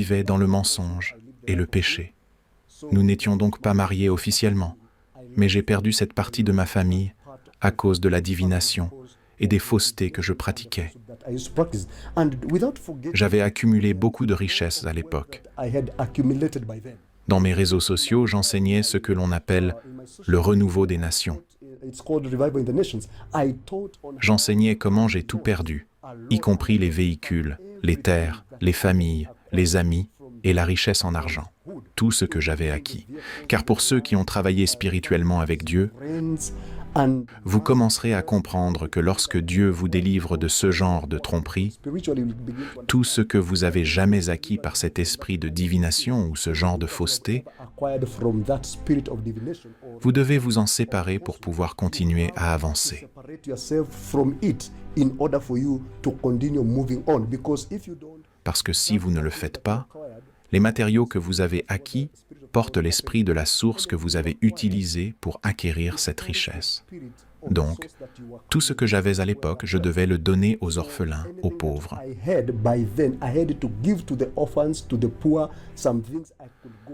vivais dans le mensonge et le péché. Nous n'étions donc pas mariés officiellement, mais j'ai perdu cette partie de ma famille à cause de la divination et des faussetés que je pratiquais. J'avais accumulé beaucoup de richesses à l'époque. Dans mes réseaux sociaux, j'enseignais ce que l'on appelle le renouveau des nations. J'enseignais comment j'ai tout perdu, y compris les véhicules, les terres, les familles, les amis et la richesse en argent. Tout ce que j'avais acquis. Car pour ceux qui ont travaillé spirituellement avec Dieu, vous commencerez à comprendre que lorsque Dieu vous délivre de ce genre de tromperie, tout ce que vous avez jamais acquis par cet esprit de divination ou ce genre de fausseté, vous devez vous en séparer pour pouvoir continuer à avancer. Parce que si vous ne le faites pas, les matériaux que vous avez acquis portent l'esprit de la source que vous avez utilisée pour acquérir cette richesse. Donc, tout ce que j'avais à l'époque, je devais le donner aux orphelins, aux pauvres.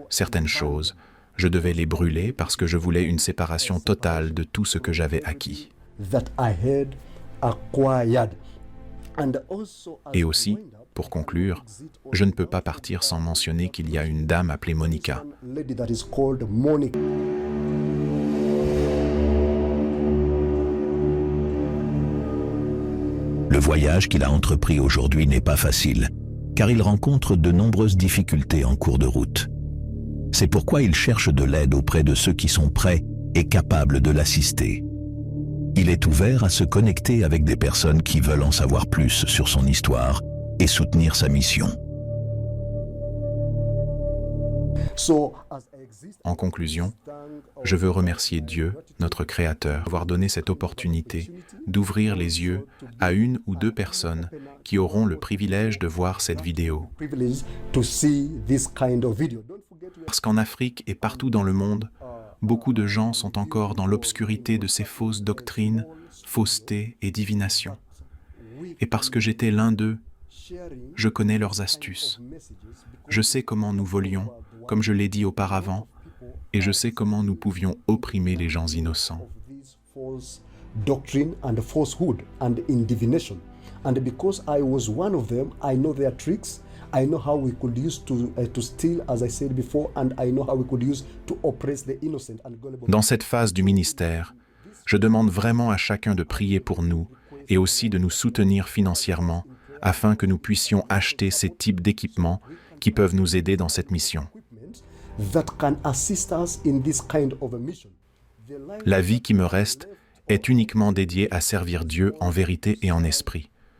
Certaines choses, je devais les brûler parce que je voulais une séparation totale de tout ce que j'avais acquis. Et aussi, pour conclure, je ne peux pas partir sans mentionner qu'il y a une dame appelée Monica. Le voyage qu'il a entrepris aujourd'hui n'est pas facile, car il rencontre de nombreuses difficultés en cours de route. C'est pourquoi il cherche de l'aide auprès de ceux qui sont prêts et capables de l'assister. Il est ouvert à se connecter avec des personnes qui veulent en savoir plus sur son histoire et soutenir sa mission. En conclusion, je veux remercier Dieu, notre Créateur, d'avoir donné cette opportunité d'ouvrir les yeux à une ou deux personnes qui auront le privilège de voir cette vidéo. Parce qu'en Afrique et partout dans le monde, beaucoup de gens sont encore dans l'obscurité de ces fausses doctrines, faussetés et divinations. Et parce que j'étais l'un d'eux, je connais leurs astuces. Je sais comment nous volions, comme je l'ai dit auparavant, et je sais comment nous pouvions opprimer les gens innocents. Dans cette phase du ministère, je demande vraiment à chacun de prier pour nous et aussi de nous soutenir financièrement afin que nous puissions acheter ces types d'équipements qui peuvent nous aider dans cette mission. La vie qui me reste est uniquement dédiée à servir Dieu en vérité et en esprit.